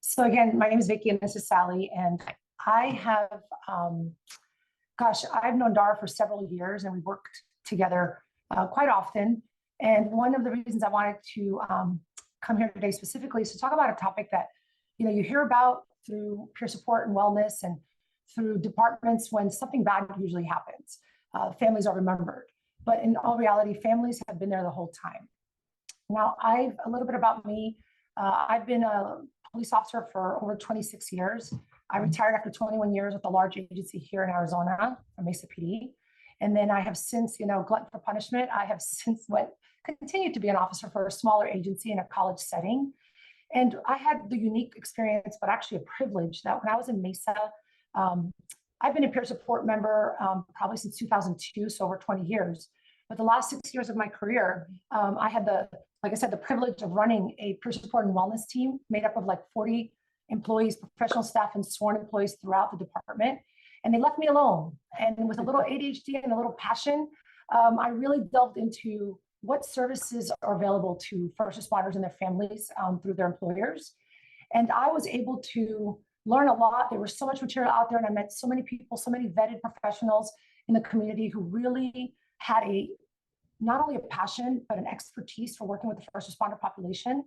So again, my name is Vicki and this is Salli. And I have, I've known Dara for several years and we worked together quite often. And one of the reasons I wanted to come here today specifically is to talk about a topic that, you hear about through peer support and wellness and through departments when something bad usually happens. Families are remembered, but in all reality, families have been there the whole time. Now, a little bit about me. I've been a police officer for over 26 years. I retired after 21 years with a large agency here in Arizona, Mesa PD. And then I have since, glutton for punishment, I have since continued to be an officer for a smaller agency in a college setting. And I had the unique experience, but actually a privilege that when I was in Mesa, I've been a peer support member probably since 2002, so over 20 years. But the last 6 years of my career, I had like I said, the privilege of running a peer support and wellness team made up of like 40 employees, professional staff, and sworn employees throughout the department. And they left me alone. And with a little ADHD and a little passion, I really delved into what services are available to first responders and their families through their employers. And I was able to learn a lot. There was so much material out there, and I met so many people, so many vetted professionals in the community who really had not only a passion, but an expertise for working with the first responder population.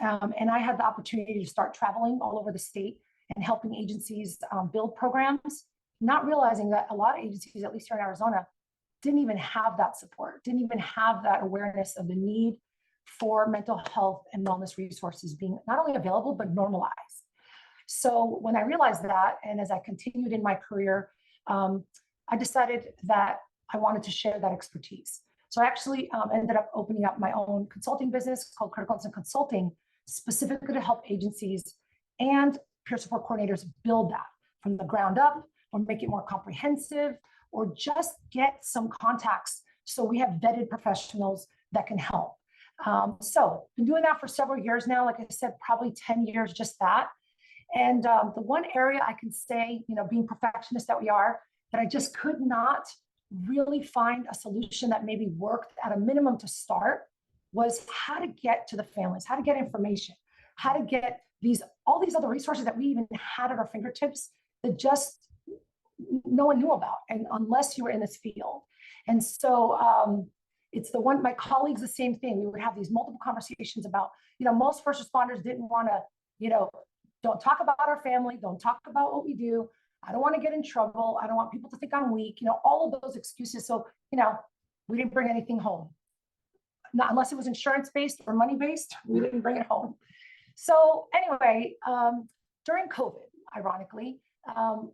And I had the opportunity to start traveling all over the state and helping agencies build programs, not realizing that a lot of agencies, at least here in Arizona, didn't even have that support, didn't even have that awareness of the need for mental health and wellness resources being not only available, but normalized. So when I realized that, and as I continued in my career, I decided that I wanted to share that expertise. So I actually ended up opening up my own consulting business called Critical Incident Consulting, specifically to help agencies and peer support coordinators build that from the ground up, or make it more comprehensive, or just get some contacts so we have vetted professionals that can help. So been doing that for several years now, like I said, probably 10 years, just that. And the one area I can say, being perfectionists that we are, that I just could not really find a solution that maybe worked at a minimum to start was how to get to the families, how to get information, how to get all these other resources that we even had at our fingertips that just no one knew about, and unless you were in this field. And so it's my colleagues, the same thing. We would have these multiple conversations about, most first responders didn't want to, don't talk about our family, don't talk about what we do. I don't want to get in trouble. I don't want people to think I'm weak, all of those excuses. So, we didn't bring anything home. Not unless it was insurance-based or money-based, we didn't bring it home. So anyway, during COVID, ironically,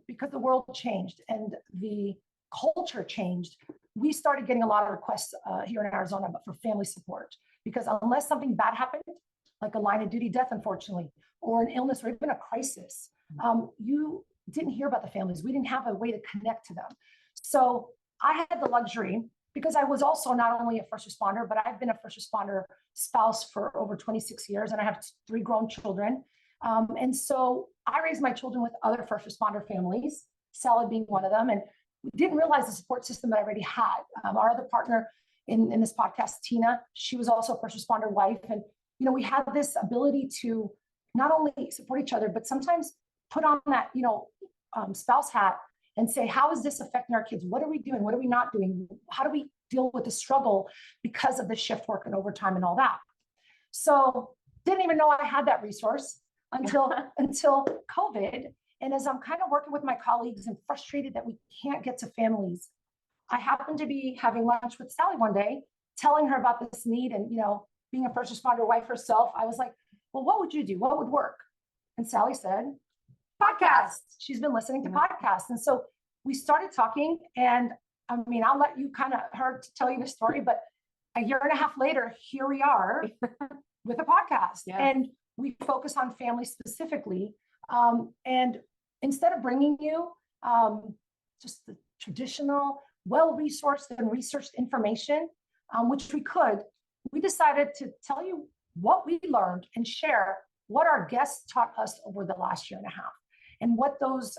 because the world changed and the culture changed, we started getting a lot of requests here in Arizona for family support. Because unless something bad happened, like a line of duty death, unfortunately, or an illness or even a crisis, you didn't hear about the families. We didn't have a way to connect to them. So I had the luxury, because I was also not only a first responder, but I've been a first responder spouse for over 26 years, and I have 3 grown children. And so I raised my children with other first responder families, Salli being one of them, and we didn't realize the support system that I already had. Our other partner in this podcast, Tina, she was also a first responder wife. And, we had this ability to not only support each other, but sometimes put on that, spouse hat and say, how is this affecting our kids? What are we doing? What are we not doing? How do we deal with the struggle because of the shift work and overtime and all that? So didn't even know I had that resource until COVID. And as I'm kind of working with my colleagues and frustrated that we can't get to families, I happened to be having lunch with Salli one day, telling her about this need, and, being a first responder wife herself, I was like, well, what would you do? What would work? And Salli said, podcasts. She's been listening to podcasts. And so we started talking, and I'll let you tell you the story, but a year and a half later, here we are with a podcast. Yeah. And we focus on family specifically. And instead of bringing you just the traditional, well-resourced and researched information, which we decided to tell you what we learned and share what our guests taught us over the last year and a half, and what those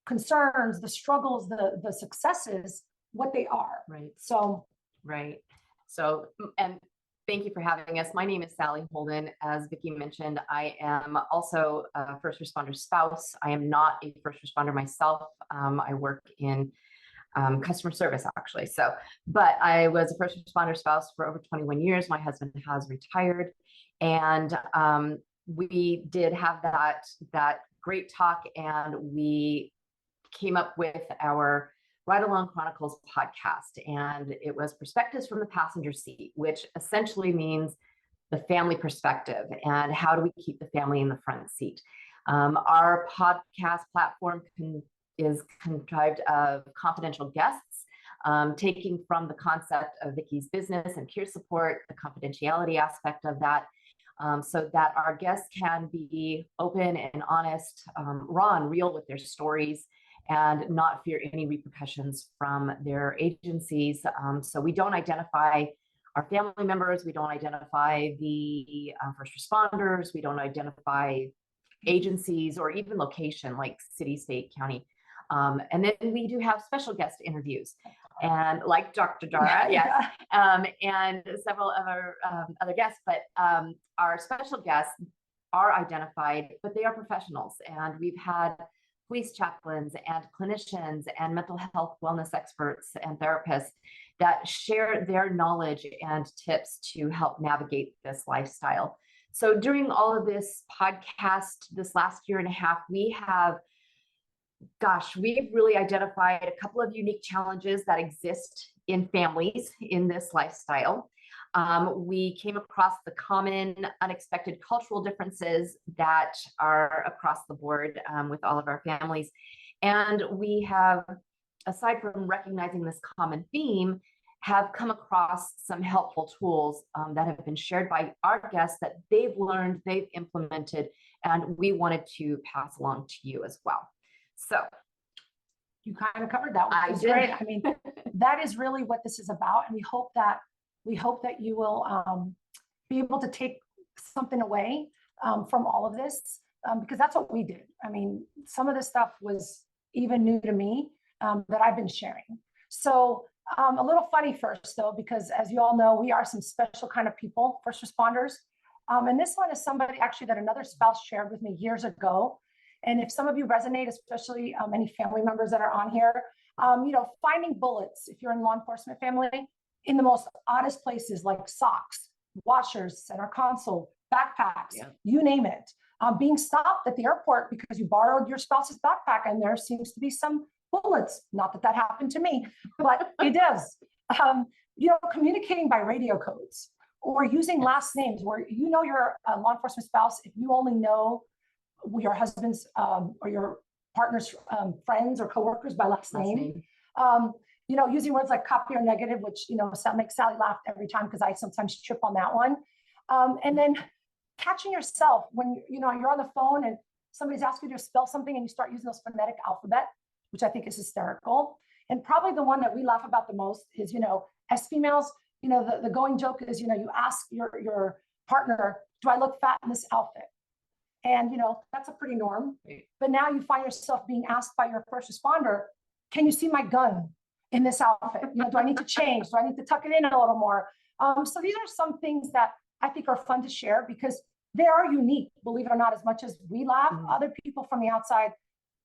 concerns, the struggles, the successes, what they are. Right. So, right. So, and Thank you for having us. My name is Salli Holden. As Vicki mentioned, I am also a first responder spouse. I am not a first responder myself. I work in customer service, actually. But I was a first responder spouse for over 21 years. My husband has retired, and we did have that great talk, and we came up with our Ride Along Chronicles podcast, and it was Perspectives from the Passenger Seat, which essentially means the family perspective and how do we keep the family in the front seat. Our podcast platform is contrived of confidential guests, taking from the concept of Vicki's business and peer support, the confidentiality aspect of that, so that our guests can be open and honest, raw and real with their stories, and not fear any repercussions from their agencies. So we don't identify our family members, we don't identify the first responders, we don't identify agencies or even location like city, state, county. And then we do have special guest interviews, and like Dr. Dara, yes, and several of our other guests, but our special guests are identified, but they are professionals, and we've had police chaplains and clinicians and mental health wellness experts and therapists that share their knowledge and tips to help navigate this lifestyle. So during all of this podcast, this last year and a half, we've really identified a couple of unique challenges that exist in families in this lifestyle. We came across the common unexpected cultural differences that are across the board with all of our families. And we have, aside from recognizing this common theme, have come across some helpful tools that have been shared by our guests that they've learned, they've implemented, and we wanted to pass along to you as well. So you kind of covered that. I did. Great. I mean, that is really what this is about, and we hope that you will be able to take something away from all of this, because that's what we did. I mean, some of this stuff was even new to me that I've been sharing. So a little funny first, though, because as you all know, we are some special kind of people, first responders. And this one is somebody actually that another spouse shared with me years ago. And if some of you resonate, especially any family members that are on here, finding bullets, if you're in law enforcement family, in the most oddest places like socks, washers, center console, backpacks, you name it. Being stopped at the airport because you borrowed your spouse's backpack and there seems to be some bullets. Not that happened to me, but it does. Communicating by radio codes or using last names where you're a law enforcement spouse if you only know your husband's or your partner's friends or coworkers by last name. Using words like copy or negative, which, makes Salli laugh every time because I sometimes trip on that one. And then catching yourself when, you're on the phone and somebody's asking you to spell something and you start using those phonetic alphabet, which I think is hysterical. And probably the one that we laugh about the most is, as females, the going joke is, you ask your partner, do I look fat in this outfit? And, that's a pretty norm. But now you find yourself being asked by your first responder, can you see my gun in this outfit? Do I need to change? Do I need to tuck it in a little more? So these are some things that I think are fun to share because they are unique, believe it or not, as much as we laugh. Other people from the outside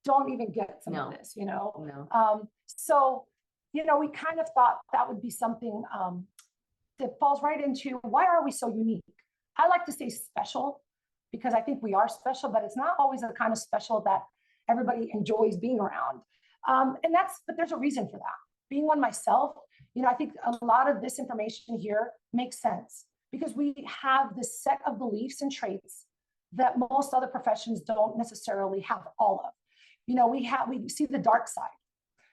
don't even get some of this, No. So, we kind of thought that would be something that falls right into why are we so unique? I like to say special because I think we are special, but it's not always the kind of special that everybody enjoys being around. But there's a reason for that. Being one myself, I think a lot of this information here makes sense because we have this set of beliefs and traits that most other professions don't necessarily have all of. We see the dark side.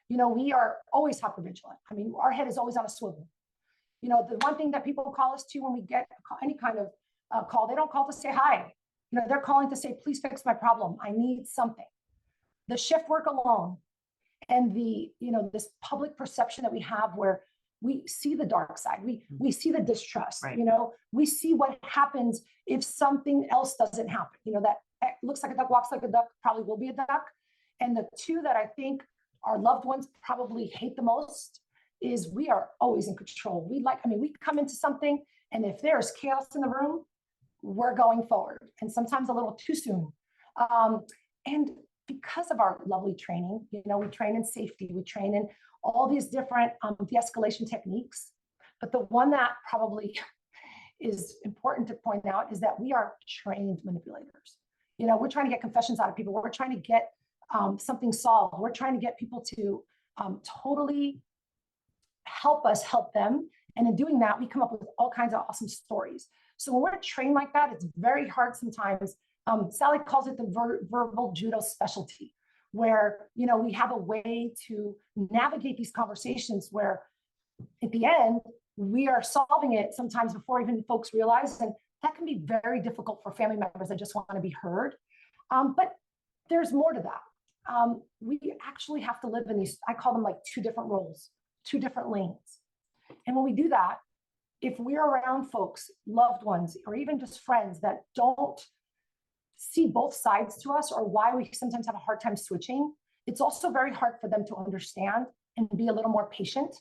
We are always hypervigilant. I mean, our head is always on a swivel. The one thing that people call us to when we get any kind of call, they don't call to say hi. They're calling to say, please fix my problem. I need something. The shift work alone and this public perception that we have where we see the dark side, we see the distrust, right. We see what happens if something else doesn't happen, that looks like a duck, walks like a duck, probably will be a duck. And the two that I think our loved ones probably hate the most is we are always in control. We come into something And if there's chaos in the room, we're going forward, and sometimes a little too soon. And because of our lovely training, we train in safety, we train in all these different de-escalation techniques. But the one that probably is important to point out is that we are trained manipulators. We're trying to get confessions out of people. We're trying to get something solved. We're trying to get people to totally help us help them. And in doing that, we come up with all kinds of awesome stories. So when we're trained like that, it's very hard sometimes. Salli calls it the verbal judo specialty, where we have a way to navigate these conversations where at the end, we are solving it sometimes before even folks realize, and that can be very difficult for family members that just want to be heard. But there's more to that. We actually have to live in these, I call them like two different roles, two different lanes. And when we do that, if we're around folks, loved ones, or even just friends that don't see both sides to us, or why we sometimes have a hard time switching, it's also very hard for them to understand and be a little more patient.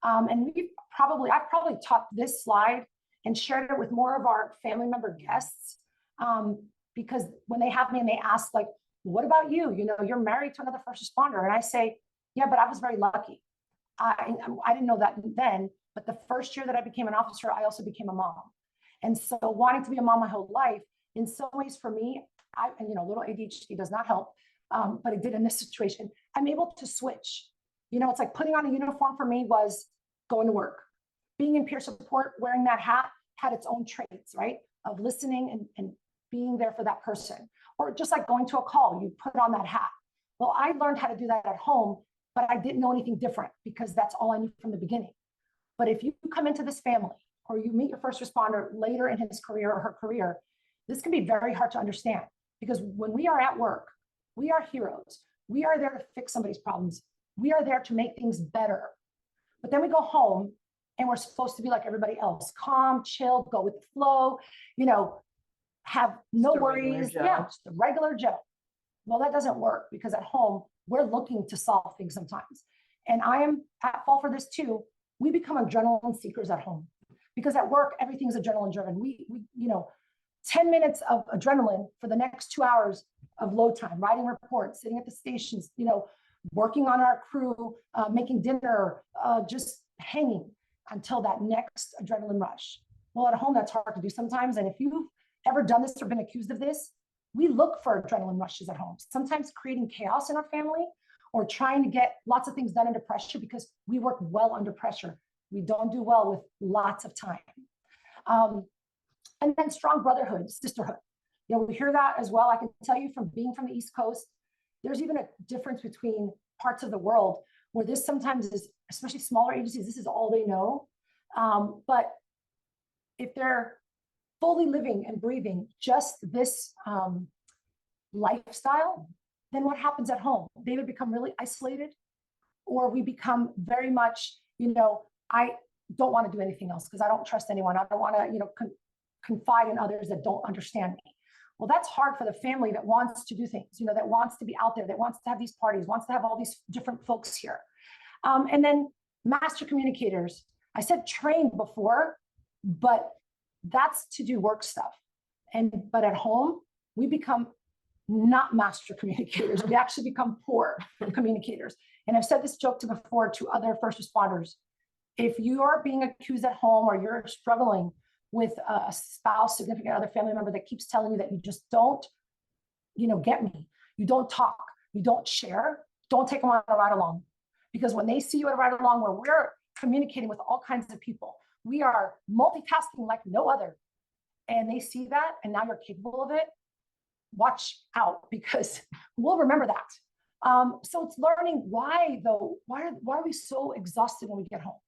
And I've probably taught this slide and shared it with more of our family member guests, because when they have me and they ask, like, what about you? You're married to another first responder. And I say, yeah, but I was very lucky. I didn't know that then, but the first year that I became an officer, I also became a mom. And so wanting to be a mom my whole life, in some ways for me, a little ADHD does not help, but it did in this situation. I'm able to switch. It's like putting on a uniform for me was going to work. Being in peer support, wearing that hat had its own traits, right? Of listening and being there for that person. Or just like going to a call, you put on that hat. Well, I learned how to do that at home, but I didn't know anything different because that's all I knew from the beginning. But if you come into this family or you meet your first responder later in his career or her career, this can be very hard to understand, because when we are at work, we are heroes. We are there to fix somebody's problems. We are there to make things better. But then we go home and we're supposed to be like everybody else, calm, chill, go with the flow, have no worries. Yeah, just a regular Joe. Well, that doesn't work, because at home, we're looking to solve things sometimes. And I am at fault for this too. We become adrenaline seekers at home, because at work, everything's adrenaline driven. We 10 minutes of adrenaline for the next 2 hours of load time, writing reports, sitting at the stations, working on our crew, making dinner, just hanging until that next adrenaline rush. Well, at home, that's hard to do sometimes. And if you've ever done this or been accused of this, we look for adrenaline rushes at home, sometimes creating chaos in our family or trying to get lots of things done under pressure, because we work well under pressure. We don't do well with lots of time. And then strong brotherhood, sisterhood. We hear that as well. I can tell you from being from the East Coast, there's even a difference between parts of the world where this sometimes is, especially smaller agencies, this is all they know. But if they're fully living and breathing just this lifestyle, then what happens at home? They either become really isolated, or we become very much, I don't want to do anything else because I don't trust anyone. I don't want to, confide in others that don't understand me. Well, that's hard for the family that wants to do things, that wants to be out there, that wants to have these parties, wants to have all these different folks here. And then master communicators. I said trained before, but that's to do work stuff. But at home, we become not master communicators. We actually become poor communicators. And I've said this joke before to other first responders. If you are being accused at home, or you're struggling with a spouse, significant other, family member that keeps telling you that you just don't, get me, you don't talk, you don't share, don't take them on a ride along. Because when they see you at a ride along where we're communicating with all kinds of people, we are multitasking like no other, and they see that, and now you're capable of it, watch out, because we'll remember that. So it's learning why though, why are we so exhausted when we get home?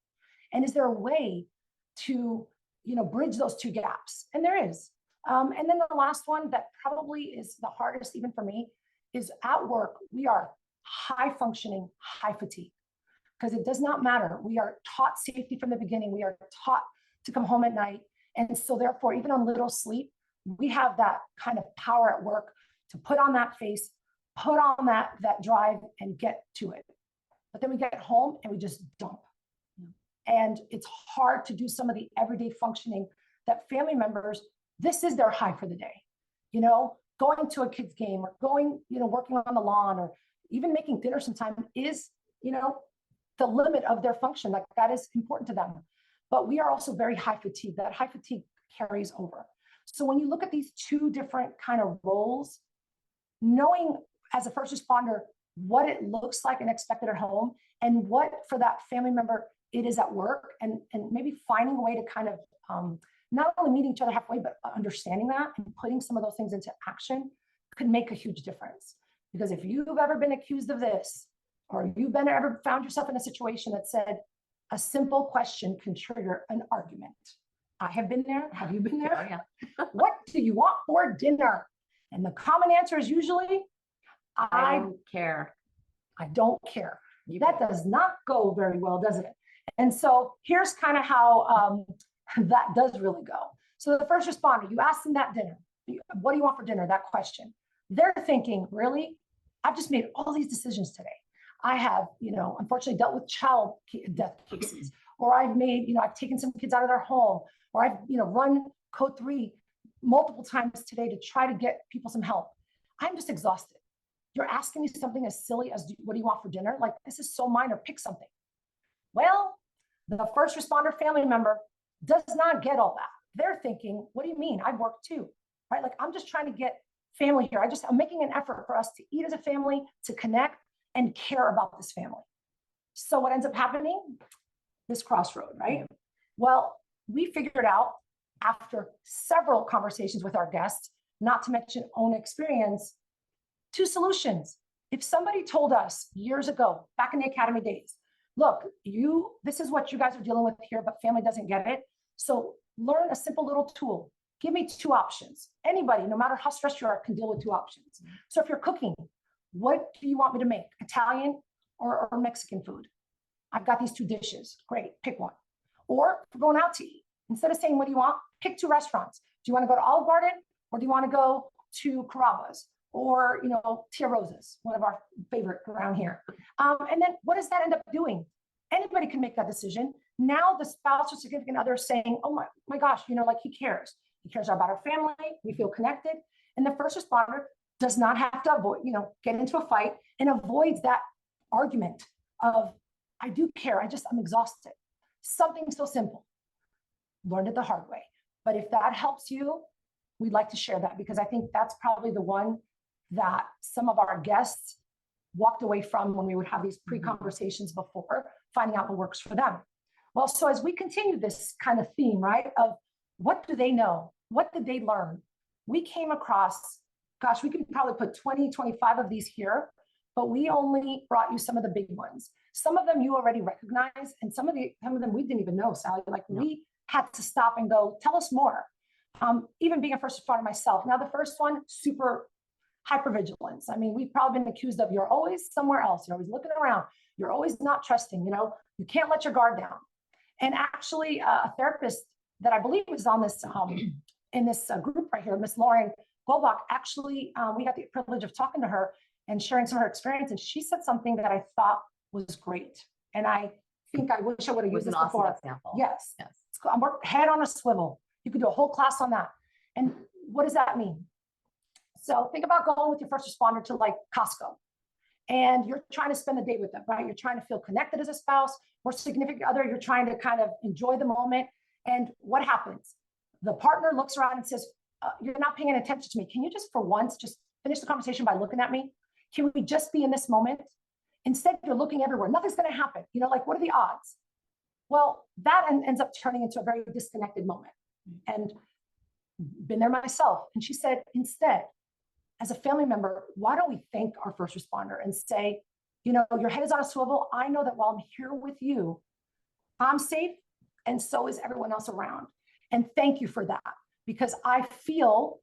And is there a way to, bridge those two gaps? And there is. And then the last one that probably is the hardest even for me is at work, we are high functioning, high fatigue, because it does not matter. We are taught safety from the beginning. We are taught to come home at night. And so therefore, even on little sleep, we have that kind of power at work to put on that face, put on that drive and get to it. But then we get home and we just dump. And it's hard to do some of the everyday functioning that family members, this is their high for the day. You know, going to a kid's game or going, you know, working on the lawn or even making dinner sometime is, you know, the limit of their function. Like that is important to them. But we are also very high fatigue. That high fatigue carries over. So when you look at these two different kind of roles, knowing as a first responder what it looks like and expected at home and what for that family member it is at work, and maybe finding a way to kind of not only meeting each other halfway, but understanding that and putting some of those things into action could make a huge difference. Because if you've ever been accused of this, or you've ever found yourself in a situation that said a simple question can trigger an argument. I have been there. Have you been there? Oh, yeah. What do you want for dinner? And the common answer is usually, I don't care. I don't care. You That does not go very well, does it? And so here's kind of how that does really go. So the first responder, you ask them that dinner, what do you want for dinner? That question. They're thinking, really? I've just made all these decisions today. I have, you know, unfortunately dealt with child death cases, or I've made, you know, I've taken some kids out of their home, or I've, you know, run code 3 multiple times today to try to get people some help. I'm just exhausted. You're asking me something as silly as, what do you want for dinner? Like, this is so minor, pick something. Well, the first responder family member does not get all that. They're thinking, what do you mean? I work too, right? Like, I'm just trying to get family here. I'm making an effort for us to eat as a family, to connect and care about this family. So what ends up happening? This crossroad, right? Well, we figured out after several conversations with our guests, not to mention own experience, 2 solutions. If somebody told us years ago, back in the academy days, look, this is what you guys are dealing with here, but family doesn't get it. So learn a simple little tool. Give me 2 options. Anybody, no matter how stressed you are, can deal with 2 options. So if you're cooking, what do you want me to make? Italian or Mexican food? I've got these 2 dishes. Great, pick one. Or if we're going out to eat, instead of saying, what do you want? Pick 2 restaurants. Do you want to go to Olive Garden, or do you want to go to Carrabba's, or, you know, Tia Rosa's, one of our favorite around here? And then what does that end up doing? Anybody can make that decision. Now the spouse or significant other is saying, oh my gosh, you know, like he cares. He cares about our family. We feel connected. And the first responder does not have to avoid, you know, get into a fight, and avoids that argument of, I do care, I'm exhausted. Something so simple. Learned it the hard way. But if that helps you, we'd like to share that, because I think that's probably the one that some of our guests walked away from when we would have these pre-conversations before, finding out what works for them. Well, so as we continue this kind of theme, right, of what do they know? What did they learn? We came across, gosh, we could probably put 20, 25 of these here, but we only brought you some of the big ones. Some of them you already recognize, and some of them we didn't even know, Salli. Like, we had to stop and go, tell us more. Even being a first responder myself. Now, the first one, super hypervigilance. I mean, we've probably been accused of, you're always somewhere else. You're always looking around. You're always not trusting, you know, you can't let your guard down. And actually a therapist that I believe was on this, in this group right here, Miss Lauren Goldbach, actually, we got the privilege of talking to her and sharing some of her experience. And she said something that I thought was great. And I think I wish I would have used this before. Awesome example. Yes. I'm head on a swivel. You could do a whole class on that. And what does that mean? So think about going with your first responder to like Costco, and you're trying to spend the day with them, right? You're trying to feel connected as a spouse or significant other. You're trying to kind of enjoy the moment. And what happens? The partner looks around and says, you're not paying any attention to me. Can you just for once, just finish the conversation by looking at me? Can we just be in this moment? Instead, you're looking everywhere. Nothing's going to happen. You know, like, what are the odds? Well, that ends up turning into a very disconnected moment. And been there myself. And she said, instead, as a family member, why don't we thank our first responder and say, you know, your head is on a swivel. I know that while I'm here with you, I'm safe, and so is everyone else around. And thank you for that, because I feel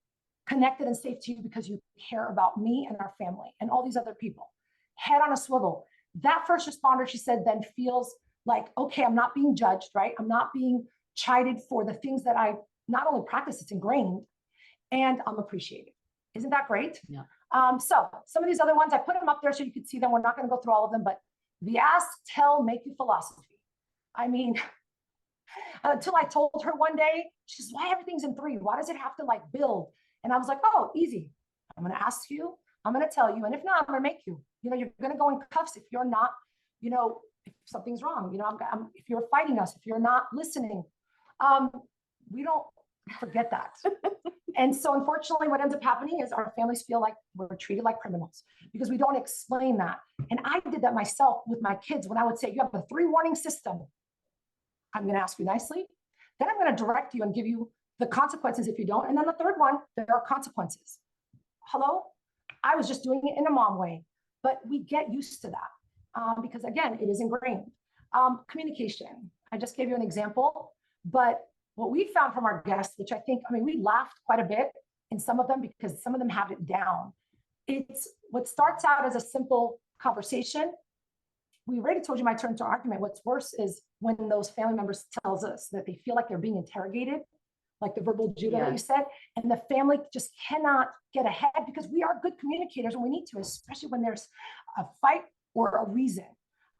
connected and safe to you because you care about me and our family and all these other people. Head on a swivel. That first responder, she said, then feels like, okay, I'm not being judged, right? I'm not being chided for the things that I not only practice, it's ingrained, and I'm appreciated. Isn't that great? Yeah. So some of these other ones, I put them up there so you could see them. We're not going to go through all of them, but the ask, tell, make you philosophy. I mean, Until I told her one day, she says, why everything's in three? Why does it have to like build? And I was like, oh, easy. I'm going to ask you. I'm going to tell you. And if not, I'm going to make you. You know, you're going to go in cuffs if you're not, you know, if something's wrong. You know, if you're fighting us, if you're not listening. We don't forget that. And so unfortunately, what ends up happening is our families feel like we're treated like criminals because we don't explain that. And I did that myself with my kids when I would say, you have a 3 warning system. I'm going to ask you nicely. Then I'm going to direct you and give you the consequences if you don't. And then the third one, there are consequences. Hello? I was just doing it in a mom way, but we get used to that because again, it is ingrained. Communication. I just gave you an example, but what we found from our guests, which I think, I mean, we laughed quite a bit in some of them because some of them have it down. It's what starts out as a simple conversation. We already told you my turn to argument. What's worse is when those family members tells us that they feel like they're being interrogated, like the verbal judo that you said, and the family just cannot get ahead because we are good communicators and we need to, especially when there's a fight or a reason.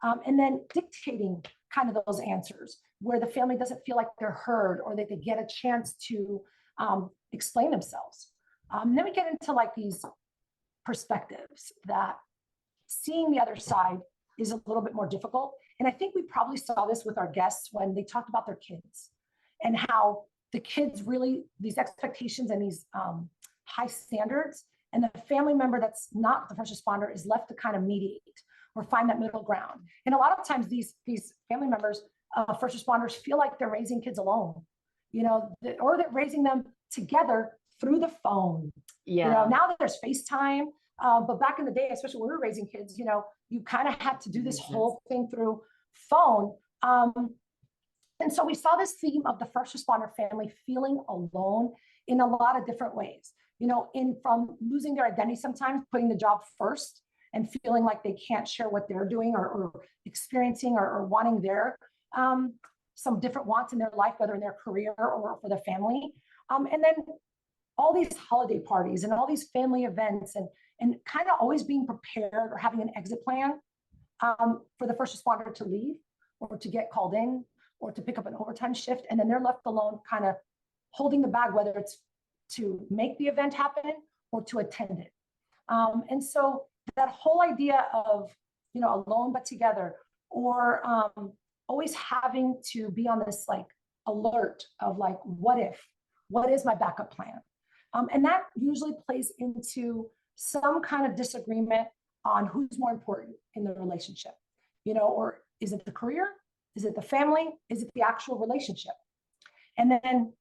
And then dictating kind of those answers where the family doesn't feel like they're heard or that they get a chance to explain themselves. Then we get into like these perspectives that seeing the other side is a little bit more difficult. And I think we probably saw this with our guests when they talked about their kids and how the kids really, these expectations and these high standards, and the family member that's not the first responder is left to kind of mediate or find that middle ground. And a lot of times these family members, first responders feel like they're raising kids alone, you know, or they're raising them together through the phone. Yeah. You know, now that there's FaceTime, but back in the day, especially when we were raising kids, you know, you kind of had to do this whole thing through phone. And so we saw this theme of the first responder family feeling alone in a lot of different ways, you know, from losing their identity sometimes, putting the job first and feeling like they can't share what they're doing or experiencing or wanting their some different wants in their life, whether in their career or for the family. And then all these holiday parties and all these family events and kind of always being prepared or having an exit plan for the first responder to leave or to get called in or to pick up an overtime shift. And then they're left alone kind of holding the bag, whether it's to make the event happen or to attend it. And so that whole idea of, you know, alone but together, or always having to be on this like alert of like, what is my backup plan? And that usually plays into some kind of disagreement on who's more important in the relationship, you know, or is it the career? Is it the family? Is it the actual relationship? And then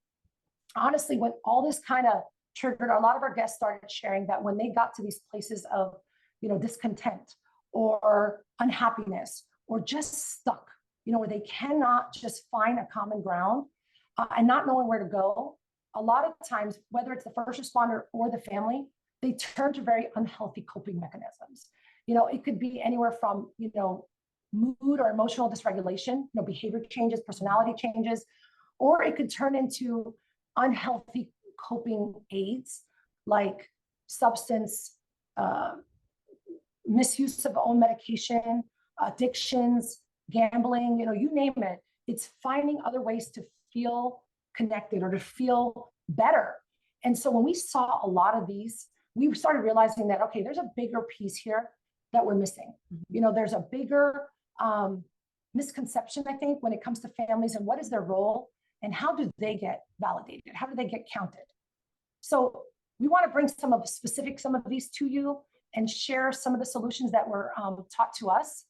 honestly, when all this kind of triggered, a lot of our guests started sharing that when they got to these places of, you know, discontent or unhappiness or just stuck, you know, where they cannot just find a common ground and not knowing where to go, a lot of times, whether it's the first responder or the family, they turn to very unhealthy coping mechanisms. You know, it could be anywhere from, you know, mood or emotional dysregulation, you know, behavior changes, personality changes, or it could turn into unhealthy coping aids like substance, misuse of own medication, addictions, gambling, you know, you name it. It's finding other ways to feel connected or to feel better. And so when we saw a lot of these, we started realizing that, okay, there's a bigger piece here that we're missing. You know, there's a bigger misconception, I think, when it comes to families and what is their role and how do they get validated? How do they get counted? So we want to bring some of these to you and share some of the solutions that were taught to us.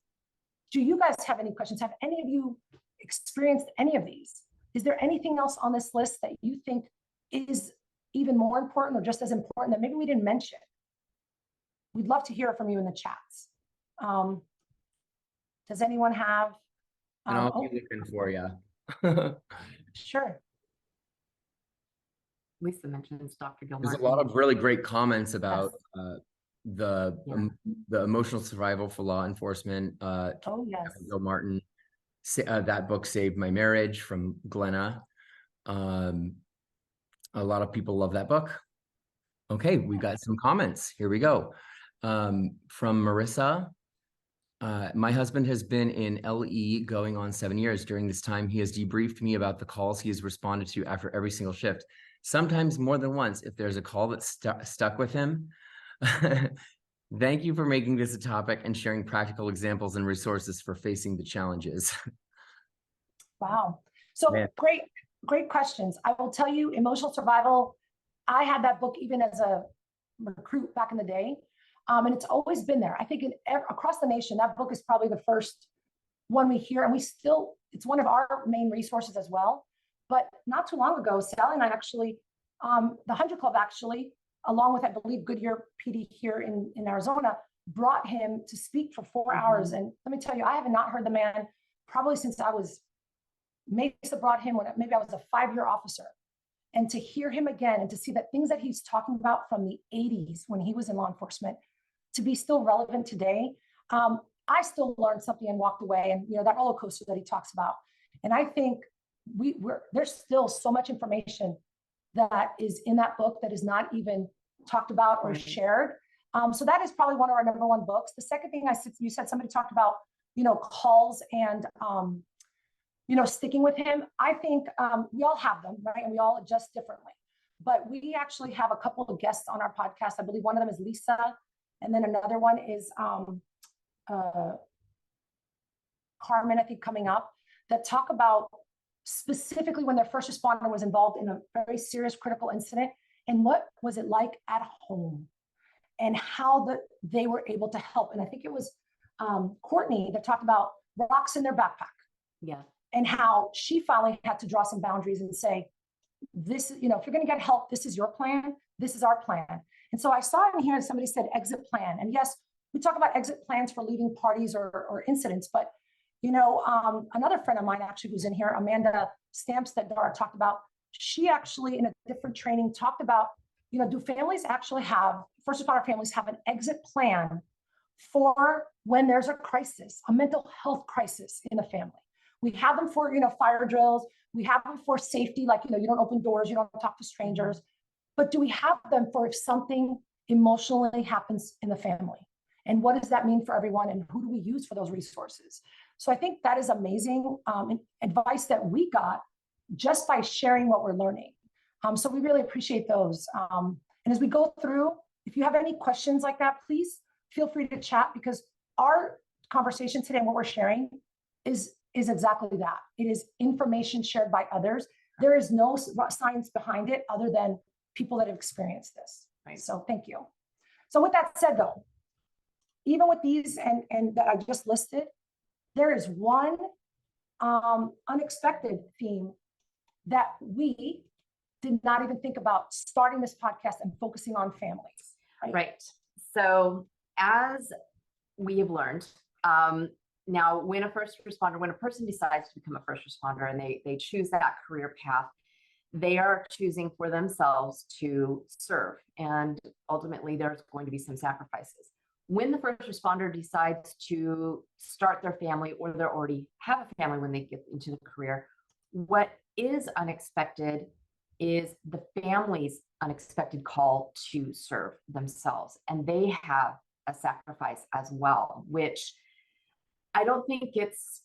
Do you guys have any questions? Have any of you experienced any of these? Is there anything else on this list that you think is even more important or just as important that maybe we didn't mention? We'd love to hear from you in the chats. Does anyone have? And I'll be looking for you. Sure. Lisa mentions Dr. Gilmore. There's a lot of really great comments about the emotional survival for law enforcement. Oh, yes. Bill Martin, that book saved my marriage from Glenna. A lot of people love that book. Okay, we got some comments. Here we go. From Marissa. My husband has been in LE going on 7 years. During this time, he has debriefed me about the calls he has responded to after every single shift, sometimes more than once if there's a call that's stuck with him. Thank you for making this a topic and sharing practical examples and resources for facing the challenges. Wow. So Yeah. great questions. I will tell you, emotional survival, I had that book even as a recruit back in the day. And it's always been there. I think across the nation, that book is probably the first one we hear, and it's one of our main resources as well. But not too long ago, Salli and I actually, the 100 Club actually, along with, I believe, Goodyear PD here in Arizona, brought him to speak for 4 hours. And let me tell you, I have not heard the man probably since Mesa brought him when maybe I was a 5-year officer. And to hear him again and to see that things that he's talking about from the 80s when he was in law enforcement to be still relevant today, I still learned something and walked away. And that roller coaster that he talks about. And I think there's still so much information that is in that book that is not even talked about or shared. So that is probably one of our #1 books. The second thing you said somebody talked about, calls and sticking with him. I think we all have them, right? And we all adjust differently. But we actually have a couple of guests on our podcast. I believe one of them is Lisa, and then another one is Carmen, I think, coming up, that talk about specifically when their first responder was involved in a very serious critical incident and what was it like at home and how they were able to help. And I think it was Courtney that talked about rocks in their backpack. Yeah. And how she finally had to draw some boundaries and say, this, if you're going to get help, this is your plan. This is our plan. And so I saw in here, somebody said exit plan. And yes, we talk about exit plans for leaving parties or incidents, but another friend of mine actually who's in here, Amanda Stamps, that Dara talked about, she actually in a different training talked about, do families actually first responder families have an exit plan for when there's a crisis, a mental health crisis in the family? We have them for, fire drills. We have them for safety, like, you don't open doors, you don't talk to strangers. But do we have them for if something emotionally happens in the family? And what does that mean for everyone? And who do we use for those resources? So I think that is amazing advice that we got just by sharing what we're learning. So we really appreciate those. And as we go through, if you have any questions like that, please feel free to chat, because our conversation today and what we're sharing is exactly that. It is information shared by others. There is no science behind it other than people that have experienced this. Right. So thank you. So with that said, though, even with these and that I just listed, there is one unexpected theme that we did not even think about starting this podcast and focusing on families. Right. So as we have learned, now, when a person decides to become a first responder and they choose that career path, they are choosing for themselves to serve. And ultimately, there's going to be some sacrifices. When the first responder decides to start their family, or they already have a family when they get into the career, what is unexpected is the family's unexpected call to serve themselves. And they have a sacrifice as well, which I don't think it's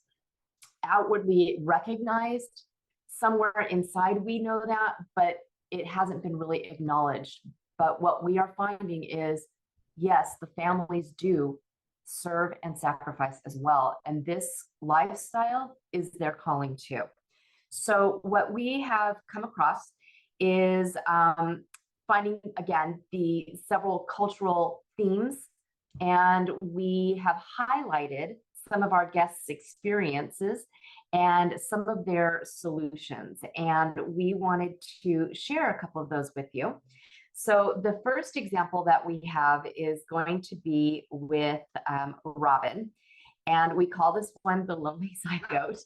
outwardly recognized. Somewhere inside we know that, but it hasn't been really acknowledged. But what we are finding is, yes, the families do serve and sacrifice as well. And this lifestyle is their calling too. So what we have come across is finding, again, the several cultural themes, and we have highlighted some of our guests' experiences and some of their solutions. And we wanted to share a couple of those with you. So the first example that we have is going to be with Robin, and we call this one the lonely zygote.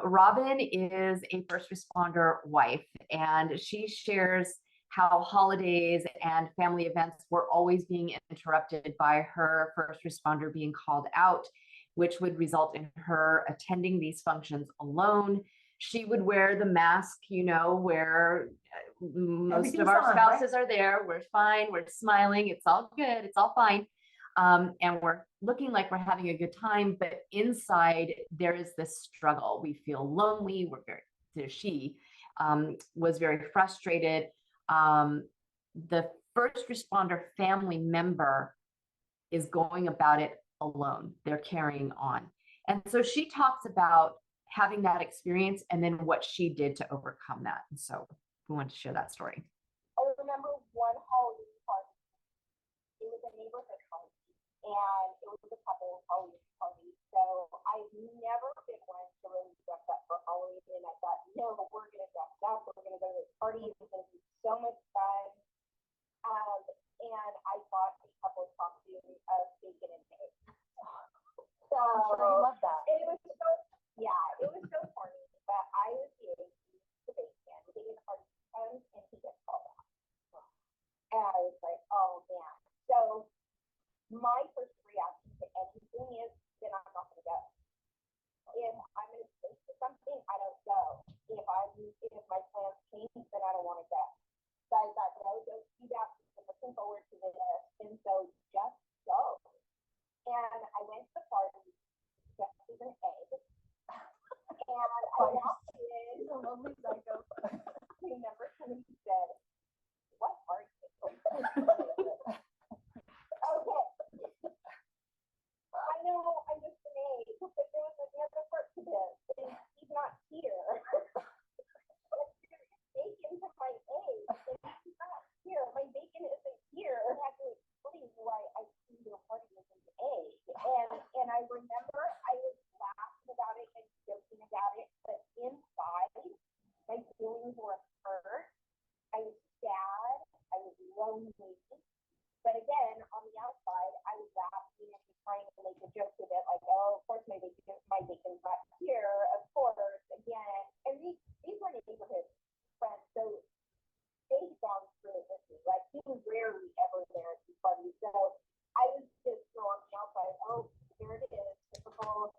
Robin is a first responder wife, and she shares how holidays and family events were always being interrupted by her first responder being called out, which would result in her attending these functions alone. She would wear the mask, where most of our spouses are there. We're fine. We're smiling. It's all good. It's all fine. And we're looking like we're having a good time, but inside there is this struggle. We feel lonely. She was very frustrated. The first responder family member is going about it alone. They're carrying on. And so she talks about having that experience and then what she did to overcome that. And so we wanted to share that story. I remember one Halloween party. It was a neighborhood party, and it was a couple Halloween party. So I've never been one to really dress up for Halloween, and I thought, no, we're going to dress up. We're going to go to this party. It's going to be so much fun. And I bought a couple of costumes of bacon and eggs. So I love that. it was so, yeah, it was so corny, but I was the egg, the bacon. The bacon party comes, and he gets called out. And I was like, oh man. So my first reaction to anything is, then I'm not going to go. If I'm in a space for something, I don't go. If my plans change, then I don't want to go. So I thought, no, don't do that. I'm looking forward to this. And so just go. And I went to the party, just with an egg. And I walked in, a lonely psycho. I remember somebody said, what are you? Okay. I know I'm just an egg, but there was another part to this. And he's not here. Bacon to my egg. And he's not here. My bacon isn't here. I have to explain why I see your party with an egg. And I remember I was laughing about it and joking about it, but inside my feelings were hurt. I was sad. I was lonely. But again, on the outside, I was laughing and trying to make a joke of it, like, oh, of course my bacon's not here, of course, again. And these were neighborhood friends, so they had gone through it with me. Like, he was rarely ever there at these parties. So I was just so on the outside, oh, there it is, typical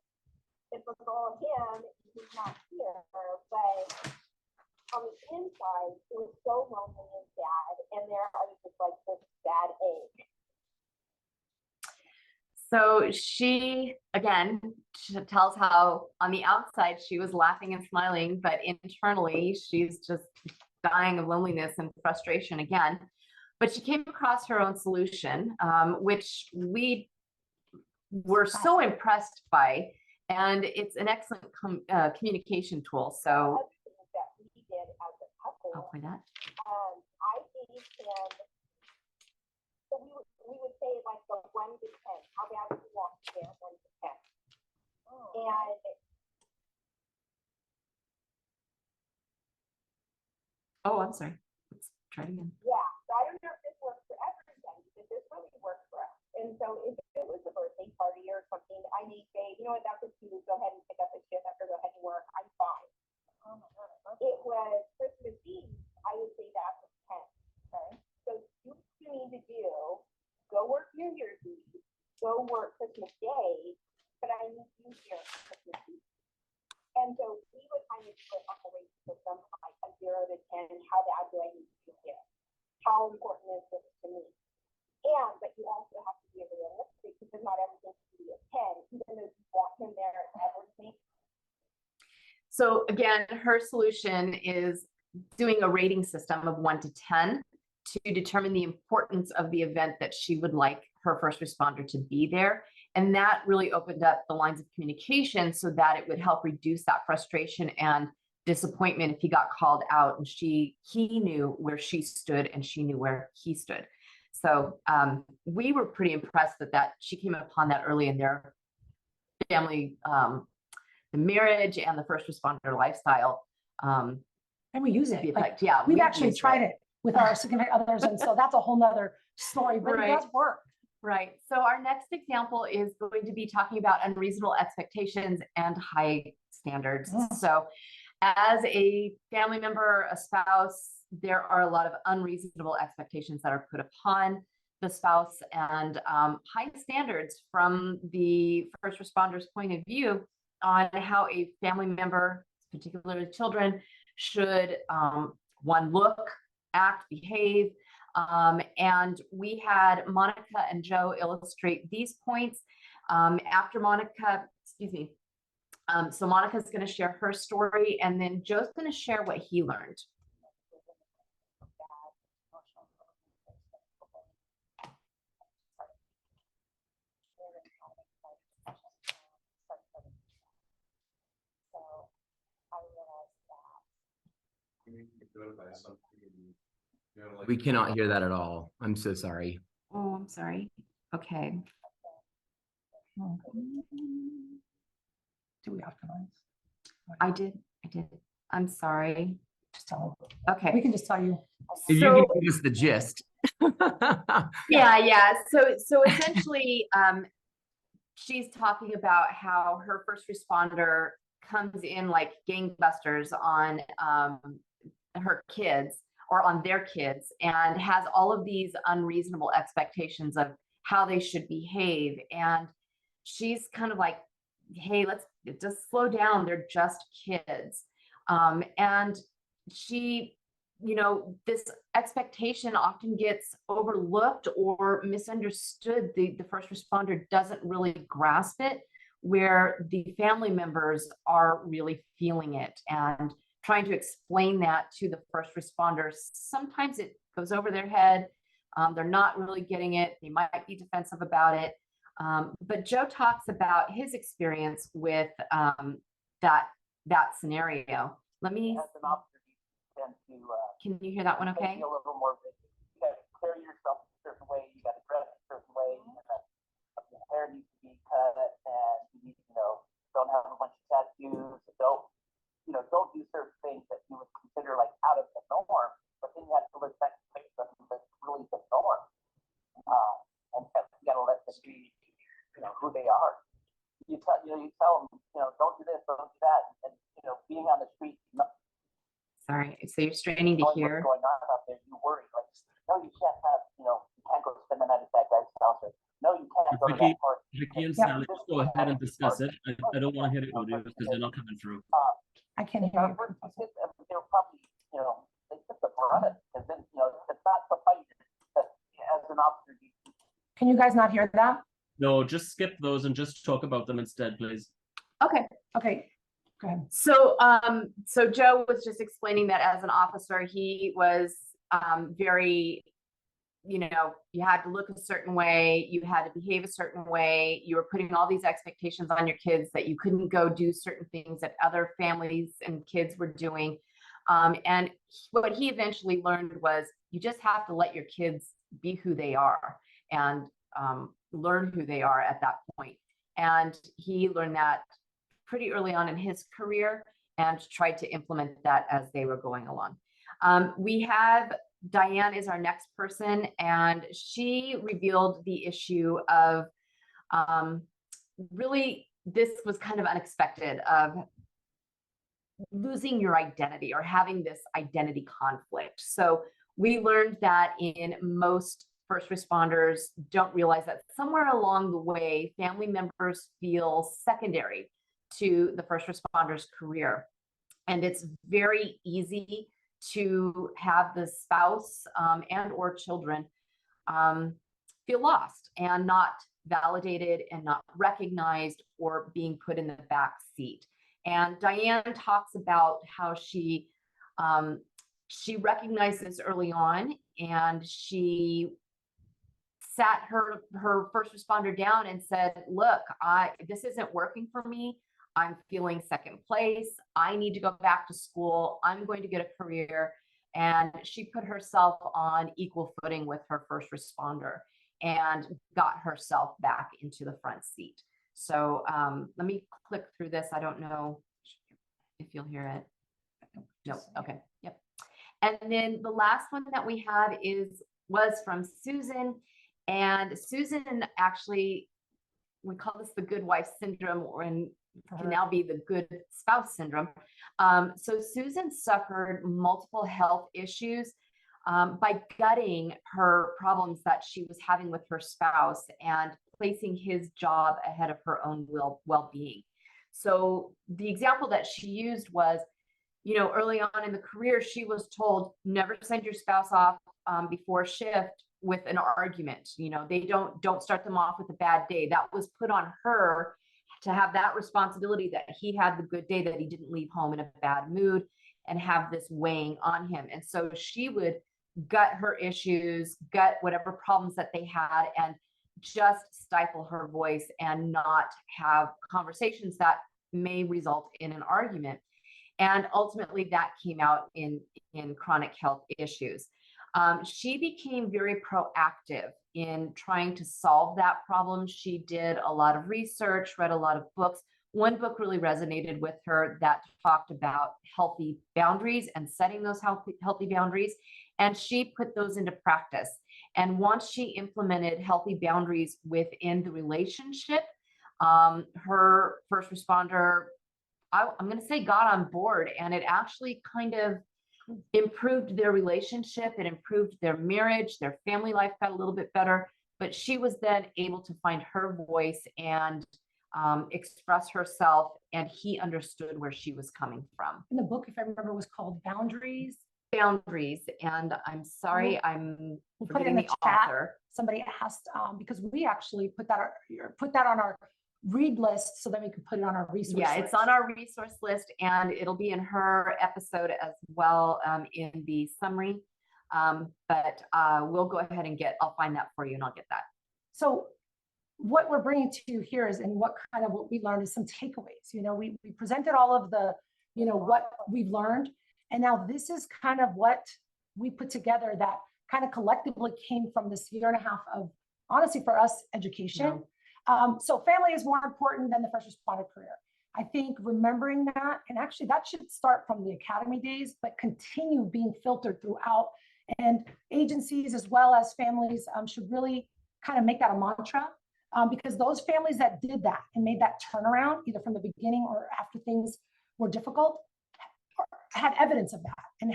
him, he's not here. But on the inside, it was so lonely and sad, and there I was just like this sad egg. So she, again, tells how on the outside she was laughing and smiling, but internally she's just dying of loneliness and frustration again. But she came across her own solution, which we were so impressed by. And it's an excellent communication tool. So That we did as a couple. I'll play that. I gave him, so we would say like the 1 to 10. How bad do you want to get 1 to 10? And Oh, I'm sorry. Let's try it again. yeah, so I don't know if this works for everybody, but this really worked for us. And so if it was a birthday party or something, I may say, you know what, that's what you do. Go ahead and pick up the shift after go ahead and work. I'm fine. Oh my God. It was Christmas Eve. I would say that's a 10. Okay. So do what you need to do. Go work New Year's Eve. Go work Christmas Day. But I need you here for Christmas Eve. And so we would kind of put on the rate system like a 0 to 10. How bad do I need to be here? How important is this to me? But you also have to be realistic because not everything can be a 10, even though you want him there and everything. So again, her solution is doing a rating system of 1 to 10 to determine the importance of the event that she would like her first responder to be there. And that really opened up the lines of communication so that it would help reduce that frustration and disappointment if he got called out and he knew where she stood and she knew where he stood. So we were pretty impressed that she came upon that early in their family, the marriage and the first responder lifestyle. And we use it. Like, yeah, we've actually tried it with our significant others. And so that's a whole nother story, but it does work. Right. So our next example is going to be talking about unreasonable expectations and high standards. So as a family member, a spouse, there are a lot of unreasonable expectations that are put upon the spouse and high standards from the first responder's point of view on how a family member, particularly children, should one, look, act, behave, And we had Monica and Joe illustrate these points. After Monica, excuse me. So Monica's going to share her story, and then Joe's going to share what he learned. We cannot hear that at all. I'm so sorry. Oh, I'm sorry. Okay. Do we optimize? I did. I'm sorry. Just tell me. Okay. We can just tell you. If So, you can give us the gist. yeah. So essentially, she's talking about how her first responder comes in like gangbusters on her kids or on their kids, and has all of these unreasonable expectations of how they should behave. And she's kind of like, hey, let's just slow down. They're just kids. And she, this expectation often gets overlooked or misunderstood. The first responder doesn't really grasp it, where the family members are really feeling it and trying to explain that to the first responders. Sometimes it goes over their head. They're not really getting it. They might be defensive about it. But Joe talks about his experience with that scenario. Let me. Can you hear that one okay? A little more, you got to carry yourself a certain way, you got to dress a certain way, your hair needs to be cut, and you need, don't have a bunch of tattoos, don't do certain things that you would consider like out of the norm, but then you have to look back and make something that's really the norm. And you got to let them be, who they are. You tell them, don't do this, don't do that, and being on the street. Sorry, so you're straining to hear. What's going on out there, you worry, like, no, you can't have, you can't go spend the night at that guy's house. Or, no, you can't go to that party. Vicky and Salli, just go ahead and discuss it. I don't want to hear the audio because they're not coming through. I can't hear you. They're probably, they took the brunt, because then, it's not the fight that as an officer. Can you guys not hear that? No, just skip those and just talk about them instead, please. Okay. Okay. Go ahead. So, so Joe was just explaining that as an officer, he was very, you had to look a certain way, you had to behave a certain way, you were putting all these expectations on your kids that you couldn't go do certain things that other families and kids were doing. And what he eventually learned was you just have to let your kids be who they are and learn who they are at that point. And he learned that pretty early on in his career and tried to implement that as they were going along. We have Diane is our next person, and she revealed the issue of really, this was kind of unexpected, of losing your identity or having this identity conflict. So we learned that in most first responders don't realize that somewhere along the way, family members feel secondary to the first responder's career. And it's very easy to have the spouse and or children feel lost and not validated and not recognized or being put in the back seat. And Diane talks about how she recognized this early on, and she sat her first responder down and said, look, this isn't working for me. I'm feeling second place. I need to go back to school. I'm going to get a career. And she put herself on equal footing with her first responder and got herself back into the front seat. So let me click through this. I don't know if you'll hear it. No, okay, yep. And then the last one that we have was from Susan. And Susan, actually, we call this the good wife syndrome, and can now be the good spouse syndrome. So Susan suffered multiple health issues by gutting her problems that she was having with her spouse and placing his job ahead of her own well-being. So the example that she used was you know, early on in the career, she was told never send your spouse off before shift with an argument. You know, they don't start them off with a bad day. That was put on her to have that responsibility, that he had the good day, that he didn't leave home in a bad mood and have this weighing on him. And so she would gut her issues, gut whatever problems that they had, and just stifle her voice and not have conversations that may result in an argument. And ultimately that came out in chronic health issues. She became very proactive in trying to solve that problem. She did a lot of research, read a lot of books. One book really resonated with her that talked about healthy boundaries and setting those healthy boundaries. And she put those into practice. And once she implemented healthy boundaries within the relationship, her first responder, I'm going to say, got on board, and it actually kind of improved their relationship. It improved their marriage. Their family life got a little bit better, but she was then able to find her voice and express herself, and he understood where she was coming from. And the book, if I remember, was called Boundaries. And I'm sorry, We'll put it forgetting in the the chat. author. Somebody asked, because we actually put that on our read list so that we could put it on our resource Yeah, list. it's on our resource list, and it'll be in her episode as well, in the summary. But we'll go ahead and I'll find that for you, and I'll get that. So what we're bringing to you here is, and what we learned is some takeaways. You know, we presented all of the, you know, what we've learned. And now this is kind of what we put together that kind of collectively came from this year and a half of, honestly, for us, education. So family is more important than the first responder career. I think remembering that, and actually that should start from the academy days, but continue being filtered throughout. And agencies as well as families should really kind of make that a mantra, because those families that did that and made that turnaround, either from the beginning or after things were difficult, had evidence of that, and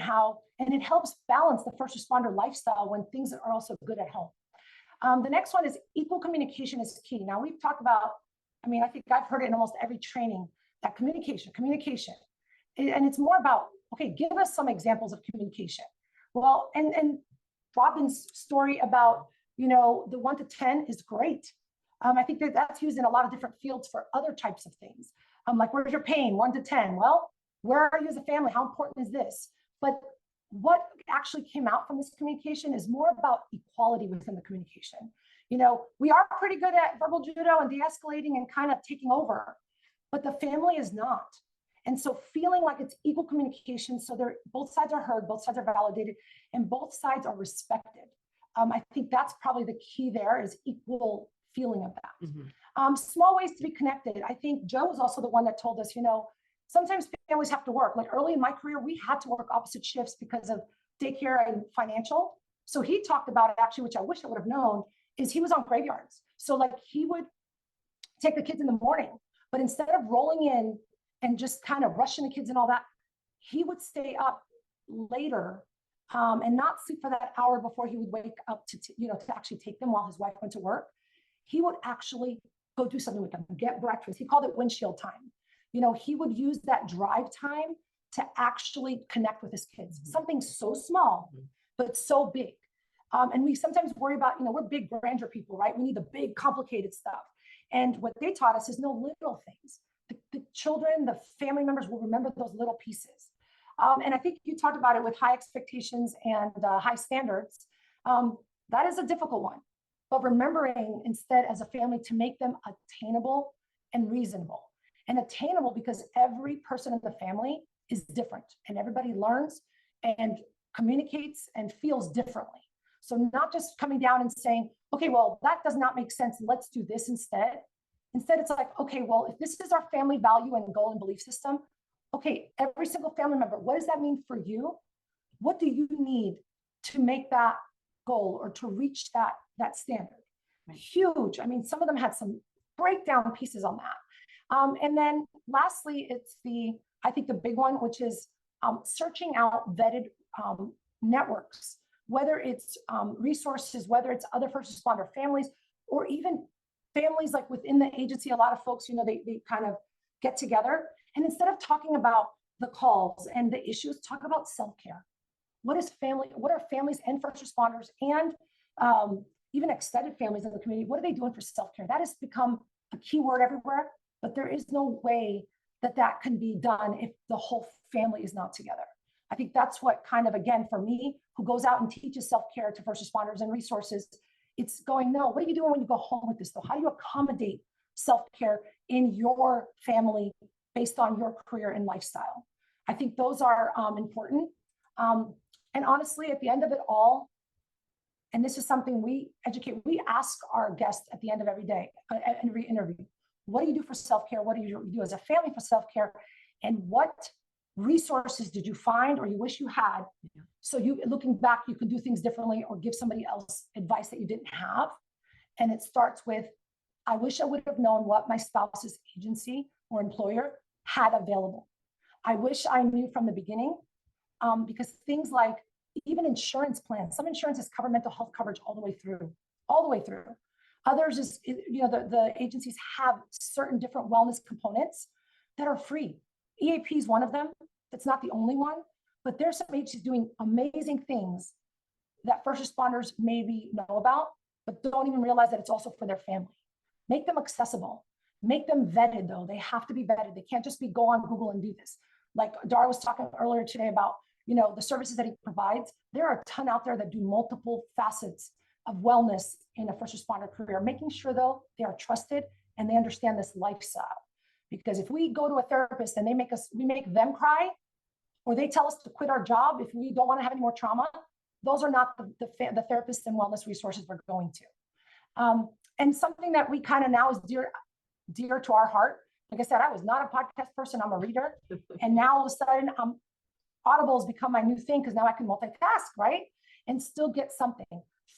it helps balance the first responder lifestyle when things are also good at home. The next one is equal communication is key. Now we've talked about, I mean, I think I've heard it in almost every training, that communication, and it's more about, okay, give us some examples of communication. Well, and Robin's story about, you know, the 1 to 10 is great. I think that's used in a lot of different fields for other types of things. Like, where's your pain? 1 to 10. Well, where are you as a family? How important is this? But what actually came out from this communication is more about equality within the communication. You know, we are pretty good at verbal judo and de-escalating and kind of taking over, but the family is not. And so feeling like it's equal communication, so both sides are heard, both sides are validated, and both sides are respected. I think that's probably the key there, is equal feeling of that. Mm-hmm. Small ways to be connected. I think Joe was also the one that told us, you know, sometimes families have to work. Like early in my career, we had to work opposite shifts because of daycare and financial. So he talked about it, actually, which I wish I would have known, is he was on graveyards. So like he would take the kids in the morning, but instead of rolling in and just kind of rushing the kids and all that, he would stay up later and not sleep for that hour before he would wake up to actually take them while his wife went to work. He would actually go do something with them, get breakfast. He called it windshield time. You know, he would use that drive time to actually connect with his kids. Mm-hmm. Something so small, but so big. And we sometimes worry about, you know, we're big grandeur people, right? We need the big, complicated stuff. And what they taught us is no little things. The children, the family members will remember those little pieces. And I think you talked about it with high expectations and high standards. That is a difficult one. But remembering instead as a family to make them attainable and reasonable. And attainable because every person in the family is different, and everybody learns and communicates and feels differently. So not just coming down and saying, okay, well, that does not make sense, let's do this instead. Instead, it's like, okay, well, if this is our family value and goal and belief system, okay, every single family member, what does that mean for you? What do you need to make that goal or to reach that standard? Right. Huge. I mean, some of them had some breakdown pieces on that. And then lastly, it's I think the big one, which is searching out vetted networks, whether it's resources, whether it's other first responder families, or even families like within the agency. A lot of folks, you know, they kind of get together, and instead of talking about the calls and the issues, talk about self-care. What are families and first responders and even extended families in the community, what are they doing for self-care? That has become a key word everywhere, but there is no way that can be done if the whole family is not together. I think that's what kind of, again, for me, who goes out and teaches self-care to first responders and resources, it's going, no, what are you doing when you go home with this though? How do you accommodate self-care in your family based on your career and lifestyle? I think those are important. And honestly, at the end of it all, and this is something we ask our guests at the end of every day, every interview, what do you do for self-care? What do you do as a family for self-care? And what resources did you find or you wish you had? So you, looking back, you can do things differently or give somebody else advice that you didn't have. And it starts with, I wish I would have known what my spouse's agency or employer had available. I wish I knew from the beginning, because things like even insurance plans, some insurances cover mental health coverage all the way through. Others is, the agencies have certain different wellness components that are free. EAP is one of them. That's not the only one, but there's some agencies doing amazing things that first responders maybe know about, but don't even realize that it's also for their family. Make them accessible. Make them vetted though. They have to be vetted. They can't just be go on Google and do this. Like Dara was talking earlier today about, the services that he provides. There are a ton out there that do multiple facets of wellness in a first responder career, making sure though they are trusted and they understand this lifestyle. Because if we go to a therapist and we make them cry, or they tell us to quit our job if we don't want to have any more trauma, those are not the therapists and wellness resources we're going to. And something that we kind of now is dear to our heart. Like I said, I was not a podcast person, I'm a reader. And now all of a sudden, Audible has become my new thing because now I can multitask, right? And still get something.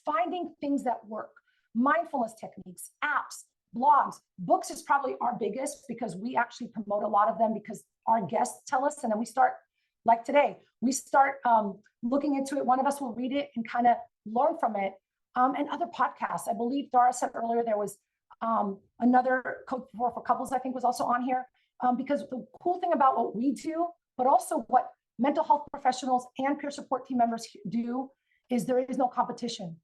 Finding things that work. Mindfulness techniques, apps, blogs. Books is probably our biggest because we actually promote a lot of them because our guests tell us, and then we start, like today, we start looking into it. One of us will read it and kind of learn from it. And other podcasts. I believe Dara said earlier there was another Code for Couples, I think, was also on here. Because the cool thing about what we do, but also what mental health professionals and peer support team members do, is there is no competition,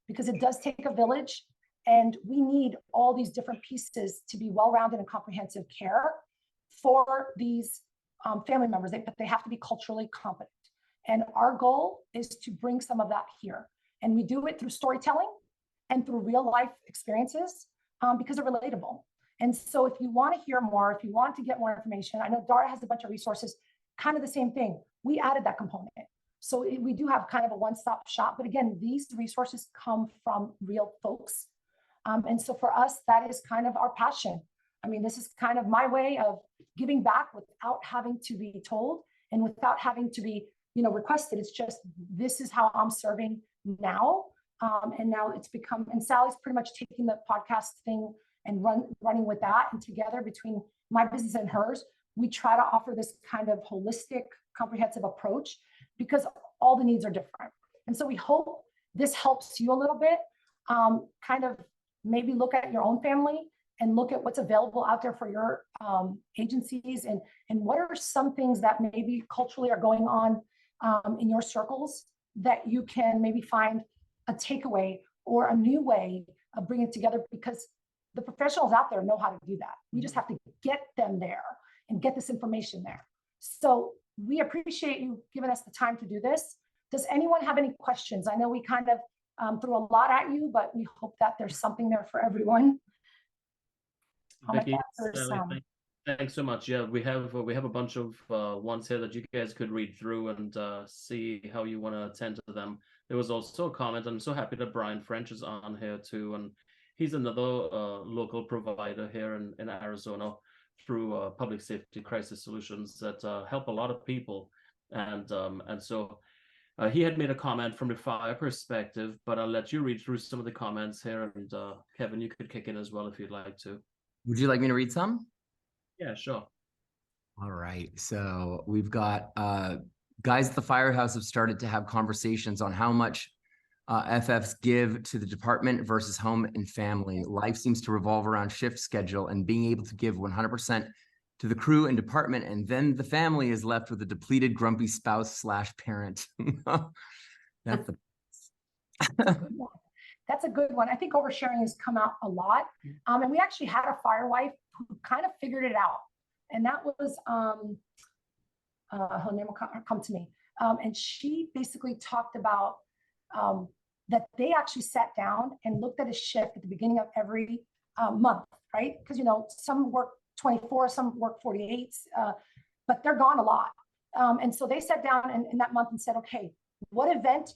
because it does take a village, and we need all these different pieces to be well-rounded and comprehensive care for these family members, but they have to be culturally competent. And our goal is to bring some of that here. And we do it through storytelling and through real life experiences because they're relatable. And so if you want to hear more, if you want to get more information, I know Dara has a bunch of resources, kind of the same thing. We added that component. So we do have kind of a one-stop shop. But again, these resources come from real folks. And so for us, that is kind of our passion. I mean, this is kind of my way of giving back without having to be told and without having to be, requested. It's just, this is how I'm serving now. And now it's become, and Sally's pretty much taking the podcast thing and running with that. And together between my business and hers, we try to offer this kind of holistic, comprehensive approach because all the needs are different. And so we hope this helps you a little bit, kind of maybe look at your own family and look at what's available out there for your agencies and what are some things that maybe culturally are going on in your circles that you can maybe find a takeaway or a new way of bringing it together, because the professionals out there know how to do that. We just have to get them there and get this information there. So we appreciate you giving us the time to do this. Does anyone have any questions? I know we kind of threw a lot at you, but we hope that there's something there for everyone. Vicki, Salli, thanks so much. Yeah, we have a bunch of ones here that you guys could read through and see how you want to attend to them. There was also a comment. I'm so happy that Brian French is on here too, and he's another local provider here in Arizona through public safety crisis solutions that help a lot of people. And so he had made a comment from the fire perspective, but I'll let you read through some of the comments here, and Kevin, you could kick in as well if you'd like to. Would you like me to read some? Yeah, sure. All right. So we've got guys at the firehouse have started to have conversations on how much FFs give to the department versus home and family. Life seems to revolve around shift schedule, and being able to give 100% to the crew and department, and then the family is left with a depleted, grumpy spouse/parent. That's the That's a good one. I think oversharing has come out a lot. And we actually had a fire wife who kind of figured it out. And that was, her name will come to me. And she basically talked about that they actually sat down and looked at a shift at the beginning of every month, right? Because, you know, some work 24, some work 48, but they're gone a lot. And so they sat down in that month and said, okay, what event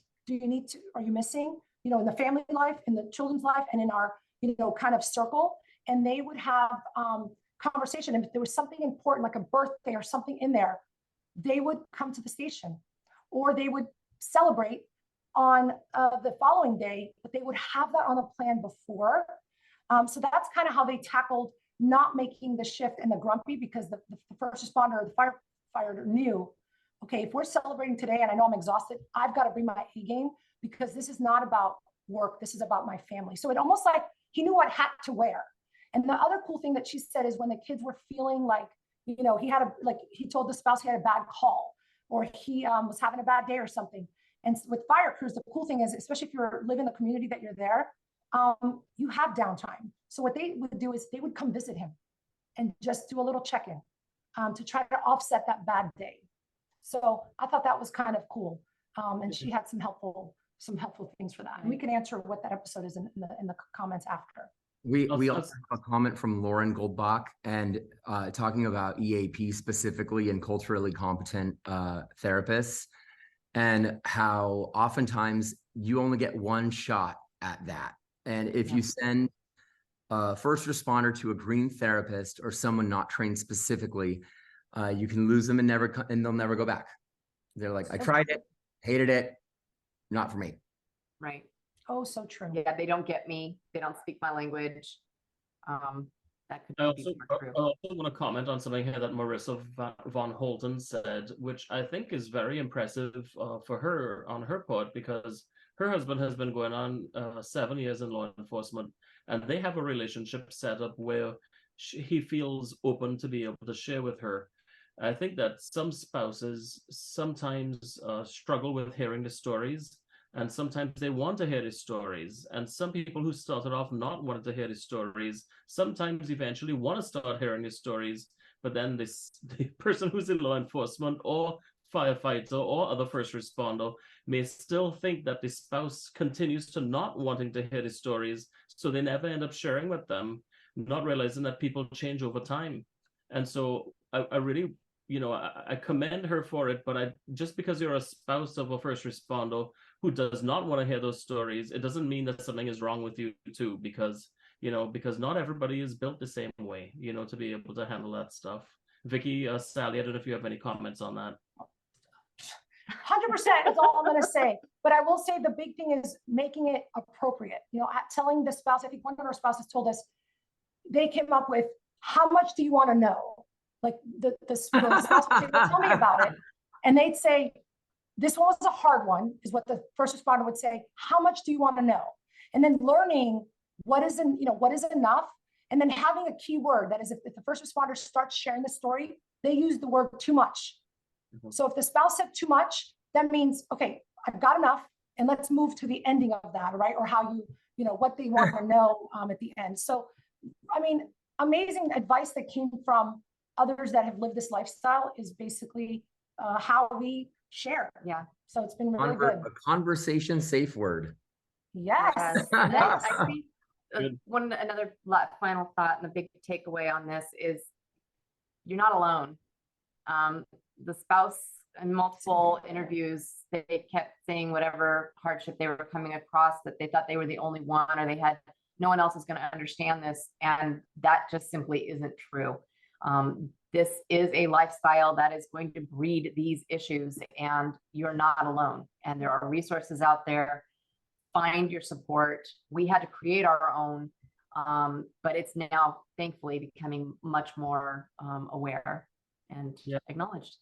are you missing? You know, in the family life, in the children's life, and in our, you know, kind of circle. And they would have conversation. And if there was something important, like a birthday or something in there, they would come to the station, or they would celebrate on the following day, but they would have that on a plan before. So that's kind of how they tackled not making the shift and the grumpy, because the first responder or the firefighter knew, okay, if we're celebrating today and I know I'm exhausted, I've got to bring my A game, because this is not about work. This is about my family. So it almost like he knew what hat to wear. And the other cool thing that she said is when the kids were feeling like, you know, he told the spouse he had a bad call, or he was having a bad day or something. And with fire crews, the cool thing is, especially if you live in the community that you're there, you have downtime. So what they would do is they would come visit him and just do a little check-in to try to offset that bad day. So I thought that was kind of cool. And she had some helpful things for that. And we can answer what that episode is in the comments after. We also have a comment from Lauren Goldbach, and talking about EAP specifically and culturally competent therapists, and how oftentimes you only get one shot at that. And if you send a first responder to a green therapist or someone not trained specifically, you can lose them and they'll never go back. They're like, I tried it, hated it, not for me. Right. Oh, so true. Yeah, they don't get me. They don't speak my language. That could be more true. I also want to comment on something here that Marissa von Holden said, which I think is very impressive for her on her part, because her husband has been going on 7 years in law enforcement, and they have a relationship set up where he feels open to be able to share with her. I think that some spouses sometimes struggle with hearing the stories, and sometimes they want to hear the stories. And some people who started off not wanting to hear the stories, sometimes eventually want to start hearing the stories, but then the person who's in law enforcement or firefighter or other first responder may still think that the spouse continues to not wanting to hear the stories, so they never end up sharing with them, not realizing that people change over time. And so I really, you know, I commend her for it, but just because you're a spouse of a first responder who does not want to hear those stories, it doesn't mean that something is wrong with you too, because not everybody is built the same way, you know, to be able to handle that stuff. Vicki, Salli, I don't know if you have any comments on that. 100% is all I'm going to say. But I will say the big thing is making it appropriate. You know, telling the spouse, I think one of our spouses told us, they came up with, how much do you want to know? Like the spouse would say, well, tell me about it. And they'd say, this one was a hard one, is what the first responder would say. How much do you want to know? And then learning what is enough, and then having a key word. That is, if the first responder starts sharing the story, they use the word too much. Mm-hmm. So if the spouse said too much, that means, okay, I've got enough, and let's move to the ending of that, right? Or how what they want to know at the end. So, I mean, amazing advice that came from others that have lived this lifestyle is basically how we share. Yeah. So it's been really good. A conversation safe word. Yes. Yes. Yes. I think another final thought and the big takeaway on this is you're not alone. The spouse in multiple interviews, they kept saying whatever hardship they were coming across, that they thought they were the only one, or they had no one else is going to understand this. And that just simply isn't true. This is a lifestyle that is going to breed these issues, and you're not alone. And there are resources out there. Find your support. We had to create our own, but it's now thankfully becoming much more aware and acknowledged.